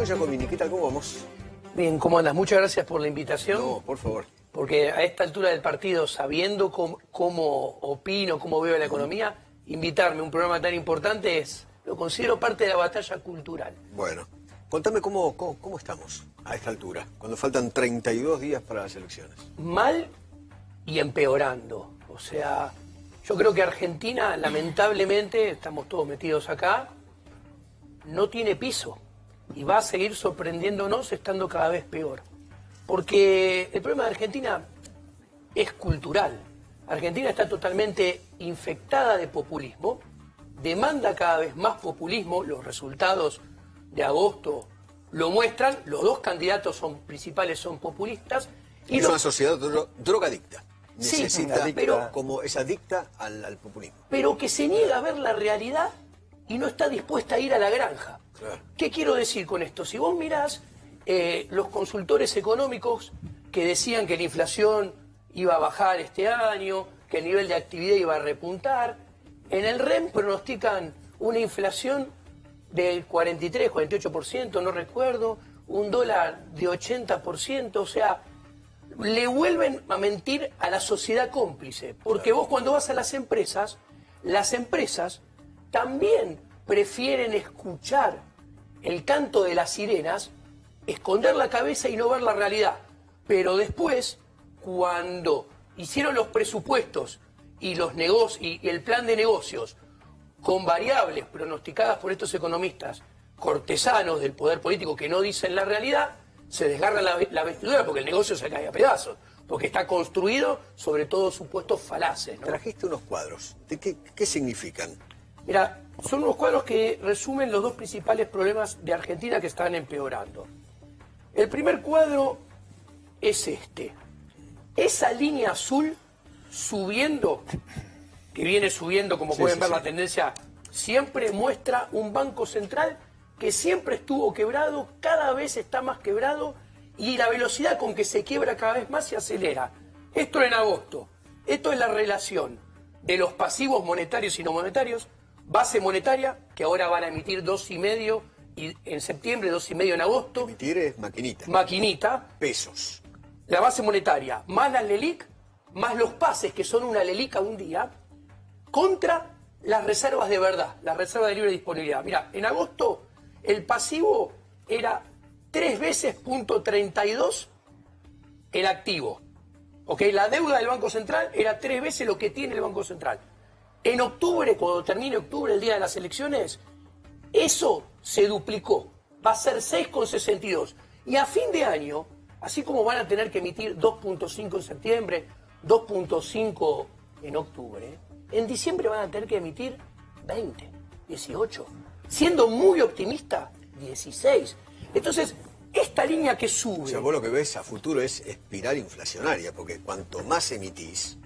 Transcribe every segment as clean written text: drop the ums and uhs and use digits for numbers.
Gastón Giacomini, ¿qué tal? ¿Cómo vamos? Bien, ¿cómo andas? Muchas gracias por la invitación. No, por favor. Porque a esta altura del partido, sabiendo cómo opino, cómo veo la economía, invitarme a un programa tan importante lo considero parte de la batalla cultural. Bueno, contame cómo estamos a esta altura, cuando faltan 32 días para las elecciones. Mal y empeorando. O sea, yo creo que Argentina, lamentablemente, estamos todos metidos acá, no tiene piso. Y va a seguir sorprendiéndonos estando cada vez peor. Porque el problema de Argentina es cultural. Argentina está totalmente infectada de populismo, demanda cada vez más populismo, los resultados de agosto lo muestran, los dos candidatos principales son populistas. Y es una sociedad drogadicta. Sí, Necesita, pero como es adicta al populismo. Pero que se niega a ver la realidad y no está dispuesta a ir a la granja. Claro. ¿Qué quiero decir con esto? Si vos mirás los consultores económicos que decían que la inflación iba a bajar este año, que el nivel de actividad iba a repuntar, en el REM pronostican una inflación del 43, 48%, no recuerdo, un dólar de 80%, o sea, le vuelven a mentir a la sociedad cómplice, porque vos cuando vas a las empresas también prefieren escuchar el canto de las sirenas, esconder la cabeza y no ver la realidad. Pero después, cuando hicieron los presupuestos y los y el plan de negocios con variables pronosticadas por estos economistas cortesanos del poder político que no dicen la realidad, se desgarra la vestidura porque el negocio se cae a pedazos, porque está construido sobre todo supuestos falaces, ¿no? Trajiste unos cuadros. ¿De qué significan? Mira, son unos cuadros que resumen los dos principales problemas de Argentina que están empeorando. El primer cuadro es este. Esa línea azul subiendo, que viene subiendo, como pueden ver la tendencia, siempre muestra un banco central que siempre estuvo quebrado, cada vez está más quebrado y la velocidad con que se quiebra cada vez más se acelera. Esto en agosto. Esto es la relación de los pasivos monetarios y no monetarios. Base monetaria, que ahora van a emitir 2,5 y en septiembre, 2,5 en agosto. Emitir es maquinita. Maquinita. Pesos. La base monetaria, más la LELIQ, más los pases, que son una LELIQ a un día, contra las reservas de verdad, las reservas de libre disponibilidad. Mira, en agosto el pasivo era 3 veces .32 el activo. ¿Ok? La deuda del Banco Central era 3 veces lo que tiene el Banco Central. En octubre, cuando termine octubre, el día de las elecciones, eso se duplicó. Va a ser 6,62. Y a fin de año, así como van a tener que emitir 2,5 en septiembre, 2,5 en octubre, en diciembre van a tener que emitir 20, 18. Siendo muy optimista, 16. Entonces, esta línea que sube... O sea, vos lo que ves a futuro es espiral inflacionaria, porque cuanto más emitís,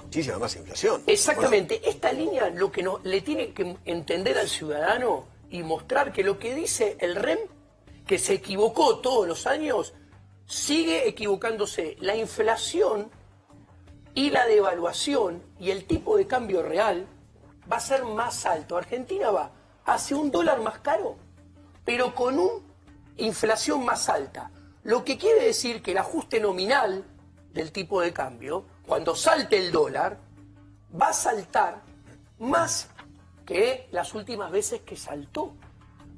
muchísima más inflación. Exactamente. Bueno, esta línea lo que le tiene que entender al ciudadano y mostrar que lo que dice el REM, que se equivocó todos los años, sigue equivocándose. La inflación y la devaluación y el tipo de cambio real va a ser más alto. Argentina va hacia un dólar más caro, pero con una inflación más alta. Lo que quiere decir que el ajuste nominal del tipo de cambio, cuando salte el dólar, va a saltar más que las últimas veces que saltó.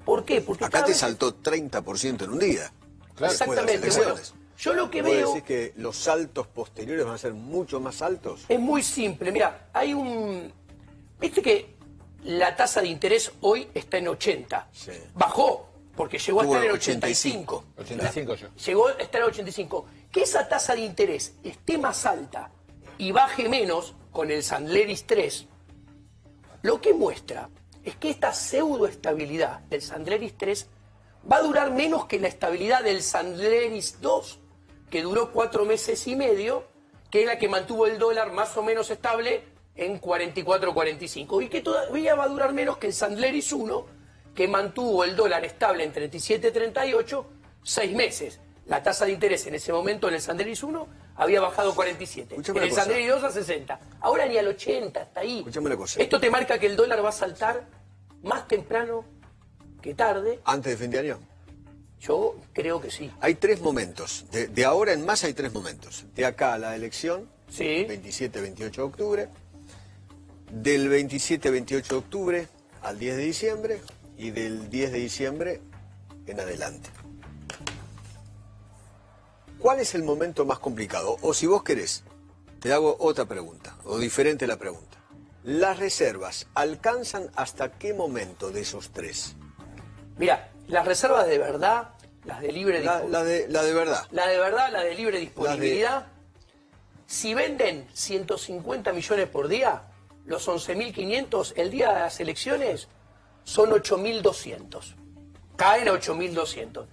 ¿Por qué? Porque acá te saltó 30% en un día. Claro, exactamente. Bueno, yo lo que veo... ¿Vos decís que los saltos posteriores van a ser mucho más altos? Es muy simple. Mira, hay un... Viste que la tasa de interés hoy está en 80. Sí. Bajó, porque llegó a estar en 85. 85 yo. Llegó a estar en 85. Que esa tasa de interés esté más alta y baje menos con el Sandleris 3, lo que muestra es que esta pseudoestabilidad del Sandleris 3 va a durar menos que la estabilidad del Sandleris 2, que duró 4 meses y medio, que es la que mantuvo el dólar más o menos estable en 44-45, y que todavía va a durar menos que el Sandleris 1, que mantuvo el dólar estable en 37-38, 6 meses. La tasa de interés en ese momento en el Sandleris 1 había bajado a 47. En el Sandleris 2 a 60. Ahora ni al 80, hasta ahí. Escuchame una cosa. Esto te marca que el dólar va a saltar más temprano que tarde. ¿Antes de fin de año? Yo creo que sí. Hay tres momentos. De ahora en más hay tres momentos. De acá a la elección, Sí. 27-28 de octubre. Del 27-28 de octubre al 10 de diciembre. Y del 10 de diciembre en adelante. ¿Cuál es el momento más complicado? O si vos querés, te hago otra pregunta, o diferente la pregunta. ¿Las reservas alcanzan hasta qué momento de esos tres? Mira, las reservas de verdad, las de libre La de verdad. La de verdad, la de libre disponibilidad, si venden 150 millones por día, los 11.500, el día de las elecciones, son 8.200. Caen a 8.200.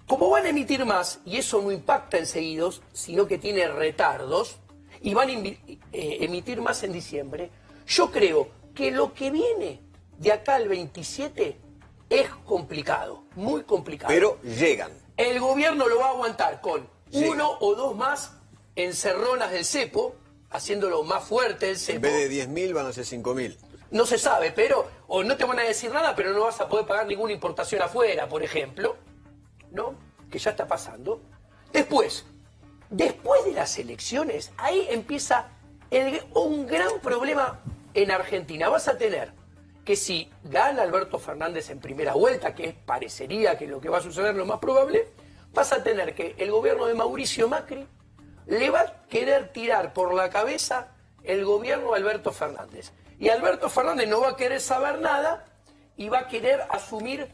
Como van a emitir más, y eso no impacta en seguidos, sino que tiene retardos, y van a emitir más en diciembre, yo creo que lo que viene de acá al 27 es complicado, muy complicado. Pero llegan. El gobierno lo va a aguantar con Llega. uno o dos más encerronas del cepo, haciéndolo más fuerte el cepo. En vez de 10.000 van a ser 5.000. No se sabe, pero, o no te van a decir nada, pero no vas a poder pagar ninguna importación afuera, por ejemplo, ¿no? Que ya está pasando. Después de las elecciones, ahí empieza un gran problema en Argentina. Vas a tener que si gana Alberto Fernández en primera vuelta, que parecería que lo que va a suceder lo más probable, vas a tener que el gobierno de Mauricio Macri le va a querer tirar por la cabeza el gobierno de Alberto Fernández. Y Alberto Fernández no va a querer saber nada y va a querer asumir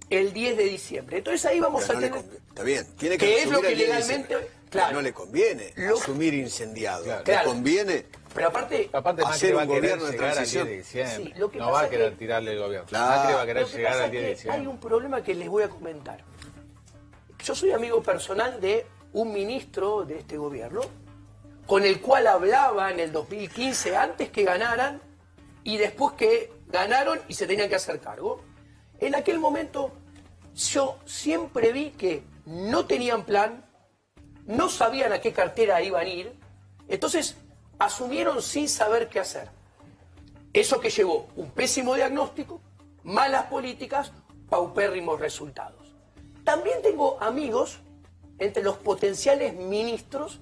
el 10 de diciembre. Entonces ahí vamos Pero a no tener... Está bien, tiene que que es asumir lo que el 10 de legalmente... diciembre. Claro. No le conviene asumir incendiado. Claro. Le conviene Pero aparte... Aparte, hacer Macri va a un querer gobierno de llegar al 10 transición. de diciembre. Sí, lo que no pasa va a querer que- tirarle el gobierno. Claro. Macri va a querer Lo que llegar pasa al 10 de es que diciembre. hay un problema que les voy a comentar. Yo soy amigo personal de un ministro de este gobierno, con el cual hablaba en el 2015, antes que ganaran, y después que ganaron y se tenían que hacer cargo. En aquel momento yo siempre vi que no tenían plan, no sabían a qué cartera iban a ir, entonces asumieron sin saber qué hacer. Eso que llevó un pésimo diagnóstico, malas políticas, paupérrimos resultados. También tengo amigos entre los potenciales ministros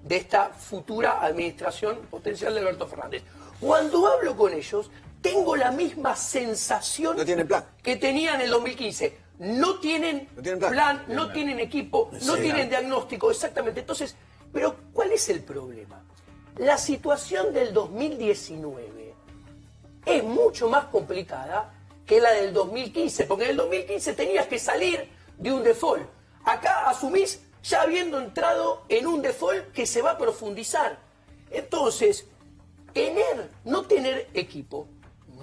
de esta futura administración potencial de Alberto Fernández. Cuando hablo con ellos, tengo la misma sensación No tienen plan. que tenían en el 2015. No tienen plan, no tienen equipo, no tienen diagnóstico, exactamente. Entonces, pero ¿cuál es el problema? La situación del 2019 es mucho más complicada que la del 2015, porque en el 2015 tenías que salir de un default. Acá asumís ya habiendo entrado en un default que se va a profundizar. Entonces, no tener equipo,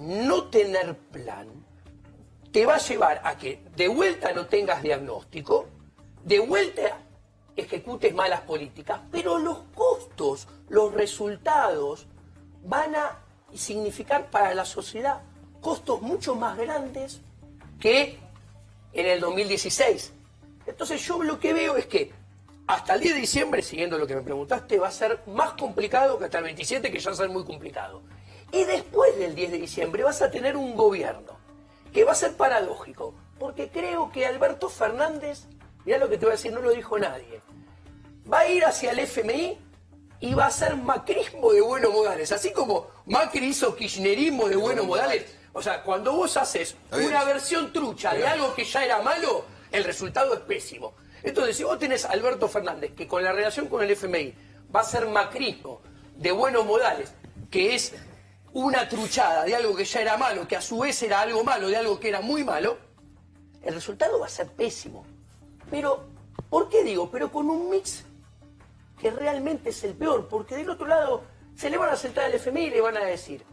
no tener plan, te va a llevar a que de vuelta no tengas diagnóstico, de vuelta ejecutes malas políticas, pero los costos, los resultados van a significar para la sociedad costos mucho más grandes que en el 2016. Entonces yo lo que veo es que hasta el 10 de diciembre, siguiendo lo que me preguntaste, va a ser más complicado que hasta el 27, que ya va a ser muy complicado. Y después del 10 de diciembre vas a tener un gobierno que va a ser paradójico, porque creo que Alberto Fernández, mirá lo que te voy a decir, no lo dijo nadie, va a ir hacia el FMI y va a hacer macrismo de buenos modales, así como Macri hizo kirchnerismo de buenos modales. O sea, cuando vos haces una versión trucha de algo que ya era malo, el resultado es pésimo. Entonces, si vos tenés a Alberto Fernández, que con la relación con el FMI va a ser macrismo de buenos modales, que es una truchada de algo que ya era malo, que a su vez era algo malo de algo que era muy malo, el resultado va a ser pésimo. Pero, ¿por qué digo? Pero con un mix que realmente es el peor, porque del otro lado se le van a sentar al FMI y le van a decir,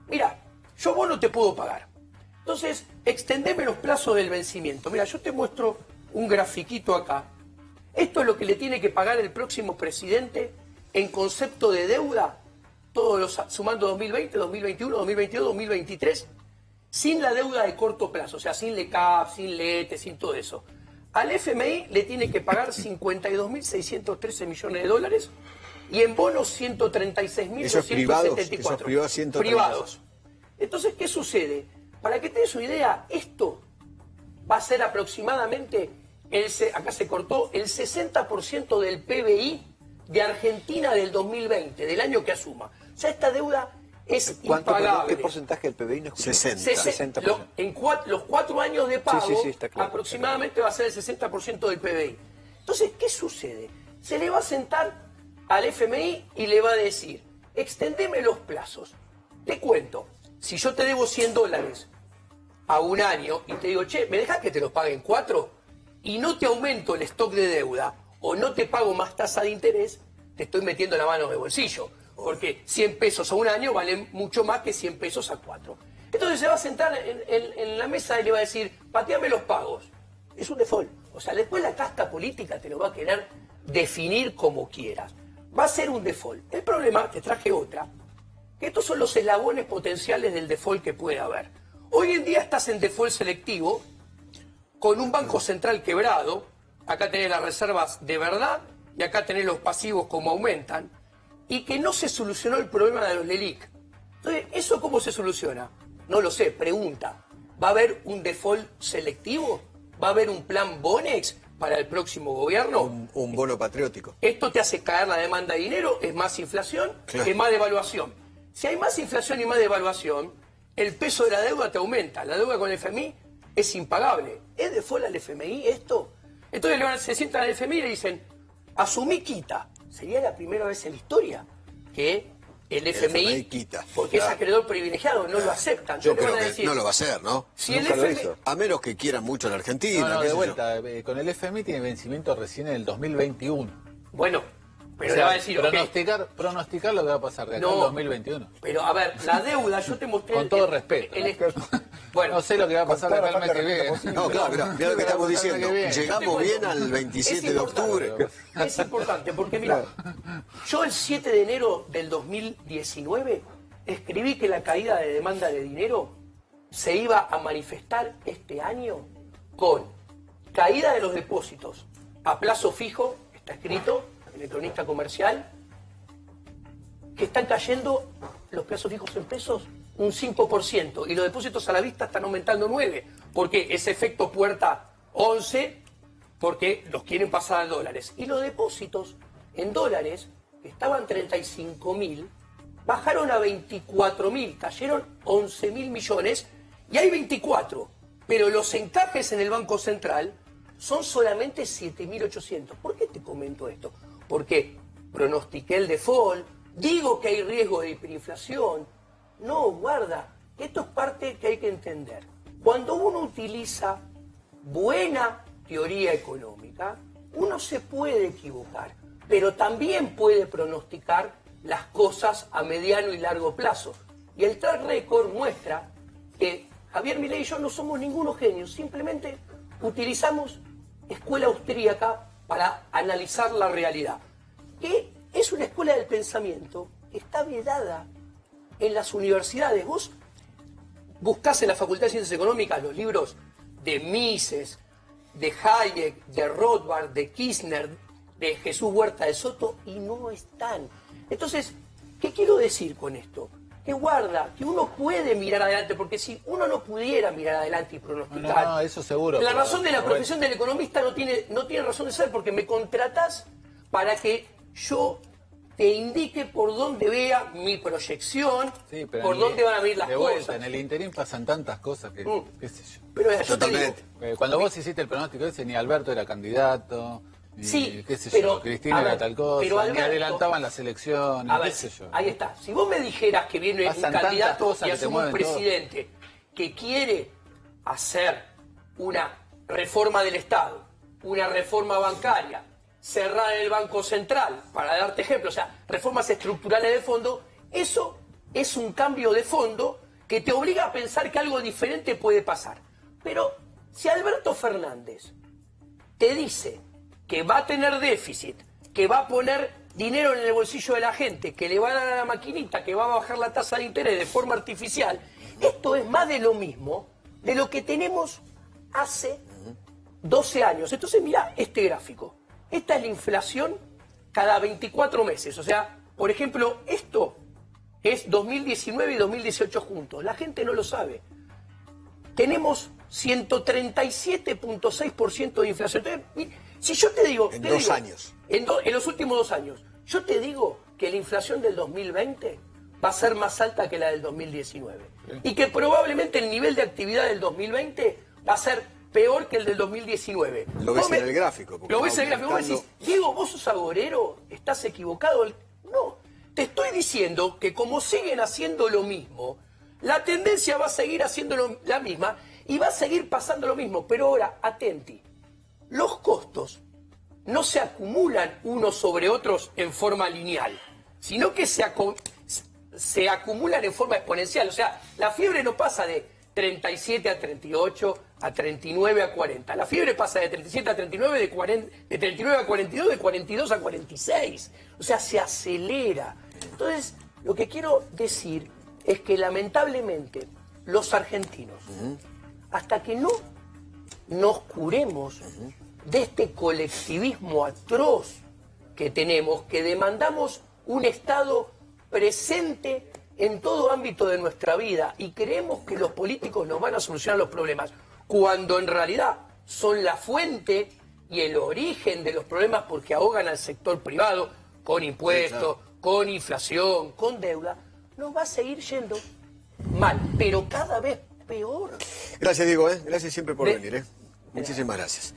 mira, vos no te puedo pagar. Entonces, extendeme los plazos del vencimiento. Mira, yo te muestro un grafiquito acá. Esto es lo que le tiene que pagar el próximo presidente en concepto de deuda, sumando 2020, 2021, 2022, 2023, sin la deuda de corto plazo, o sea, sin LECAP, sin LETE, sin todo eso. Al FMI le tiene que pagar 52.613 millones de dólares y en bonos 136.274. Esos privados, 136. Privados. Entonces, ¿qué sucede? Para que te des una idea, esto va a ser aproximadamente acá se cortó, el 60% del PBI de Argentina del 2020, del año que asuma. O sea, esta deuda es impagable. ¿Qué porcentaje del PBI? No escuché. 60. Los 4 años de pago, Sí, está claro, aproximadamente va a ser el 60% del PBI. Entonces, ¿qué sucede? Se le va a sentar al FMI y le va a decir, extendeme los plazos. Te cuento, si yo te debo $100 a un año y te digo, che, ¿me dejas que te los pague en 4? Y no te aumento el stock de deuda o no te pago más tasa de interés, te estoy metiendo la mano en el bolsillo. Porque 100 pesos a un año valen mucho más que 100 pesos a 4. Entonces se va a sentar en la mesa y le va a decir, pateame los pagos. Es un default. O sea, después la casta política te lo va a querer definir como quieras. Va a ser un default. El problema, te traje otra, que estos son los eslabones potenciales del default que puede haber. Hoy en día estás en default selectivo, con un banco central quebrado, acá tenés las reservas de verdad y acá tenés los pasivos como aumentan, y que no se solucionó el problema de los LELIQ. Entonces, ¿eso cómo se soluciona? No lo sé, pregunta. ¿Va a haber un default selectivo? ¿Va a haber un plan Bonex para el próximo gobierno? Un bono patriótico. Esto te hace caer la demanda de dinero, es más inflación, Claro. es más devaluación. Si hay más inflación y más devaluación, el peso de la deuda te aumenta. La deuda con el FMI es impagable. ¿Es default al FMI esto? Entonces se sientan al FMI y le dicen, asumí quita. Sería la primera vez en la historia que el FMI quita. porque es acreedor privilegiado, no lo aceptan. Yo Entonces le creo van a que decir, no lo va a hacer, ¿no? si el Nunca lo FMI hizo. A menos que quieran mucho a la Argentina. No, qué de sé yo. vuelta, con el FMI tiene vencimiento recién en el 2021. bueno, pero O sea, le va a decir, ok, pronosticar lo que va a pasar de acá al 2021. pero a ver, la deuda, yo te mostré... Con todo respeto. Bueno, No sé lo que va a pasar de acá al mes que viene. No, claro, mirá lo que estamos Lo que diciendo. viene. Llegamos bien al 27 de octubre. Es importante porque, mira, yo el 7 de enero del 2019 escribí que la caída de demanda de dinero se iba a manifestar este año con caída de los depósitos a plazo fijo, está escrito en el cronista comercial, que están cayendo los plazos fijos en pesos un 5% y los depósitos a la vista están aumentando 9%. ¿Por qué? Ese efecto puerta 11, porque los quieren pasar a dólares. Y los depósitos en dólares, que estaban 35.000, bajaron a 24.000, cayeron 11.000 millones y hay 24. Pero los encajes en el Banco Central son solamente 7.800. ¿Por qué te comento esto? Porque pronostiqué el default, digo que hay riesgo de hiperinflación. No, guarda, esto es parte que hay que entender. Cuando uno utiliza buena teoría económica, uno se puede equivocar, pero también puede pronosticar las cosas a mediano y largo plazo. Y el track record muestra que Javier Milei y yo no somos ningunos genios, simplemente utilizamos escuela austríaca para analizar la realidad. Que es una escuela del pensamiento que está vedada en las universidades. Vos buscás en la Facultad de Ciencias Económicas los libros de Mises, de Hayek, de Rothbard, de Kirchner, de Jesús Huerta de Soto, y no están. Entonces, ¿qué quiero decir con esto? Que guarda, que uno puede mirar adelante, porque si uno no pudiera mirar adelante y pronosticar... No, eso seguro. La pero- razón de la profesión del economista no tiene razón de ser, porque me contratás para que yo te indique por dónde vea mi proyección, Sí, pero por en dónde el- van a venir las de vuelta, cosas. en el interín pasan tantas cosas que, qué sé yo. Pero yo te digo, Totalmente. Cuando vos hiciste el pronóstico ese, ni Alberto era candidato, ni Sí, qué sé pero, yo, Cristina a era ver, tal cosa, pero ni Alberto- adelantaban las elecciones, a qué ver, sé yo. ahí está. Si vos me dijeras que viene un Pasan tantas candidato cosas y que te asume un mueven todo. presidente que quiere hacer una reforma del Estado, una reforma bancaria, cerrar el Banco Central, para darte ejemplo, o sea, reformas estructurales de fondo, eso es un cambio de fondo que te obliga a pensar que algo diferente puede pasar. Pero si Alberto Fernández te dice que va a tener déficit, que va a poner dinero en el bolsillo de la gente, que le va a dar a la maquinita, que va a bajar la tasa de interés de forma artificial, esto es más de lo mismo de lo que tenemos hace 12 años. Entonces mira este gráfico. Esta es la inflación cada 24 meses. O sea, por ejemplo, esto es 2019 y 2018 juntos. La gente no lo sabe. Tenemos 137.6% de inflación. Entonces, si yo te digo... En 2 años. En los últimos 2 años. Yo te digo que la inflación del 2020 va a ser más alta que la del 2019. Sí. Y que probablemente el nivel de actividad del 2020 va a ser peor que el del 2019. Lo ves en el gráfico. Lo ves en el gráfico. Vos decís, Diego, vos sos agorero, estás equivocado. No, te estoy diciendo que como siguen haciendo lo mismo, la tendencia va a seguir haciendo la misma y va a seguir pasando lo mismo. Pero ahora, atenti, los costos no se acumulan unos sobre otros en forma lineal, sino que se acumulan en forma exponencial. O sea, la fiebre no pasa de 37 a 38, a 39 a 40. La fiebre pasa de 37 a 39, de 39 a 42, de 42 a 46. O sea, se acelera. Entonces, lo que quiero decir es que lamentablemente los argentinos, hasta que no nos curemos de este colectivismo atroz que tenemos, que demandamos un Estado presente en todo ámbito de nuestra vida y creemos que los políticos nos van a solucionar los problemas, cuando en realidad son la fuente y el origen de los problemas porque ahogan al sector privado con impuestos, con inflación, con deuda, nos va a seguir yendo mal, pero cada vez peor. Gracias, Diego. Gracias siempre por venir. Muchísimas gracias.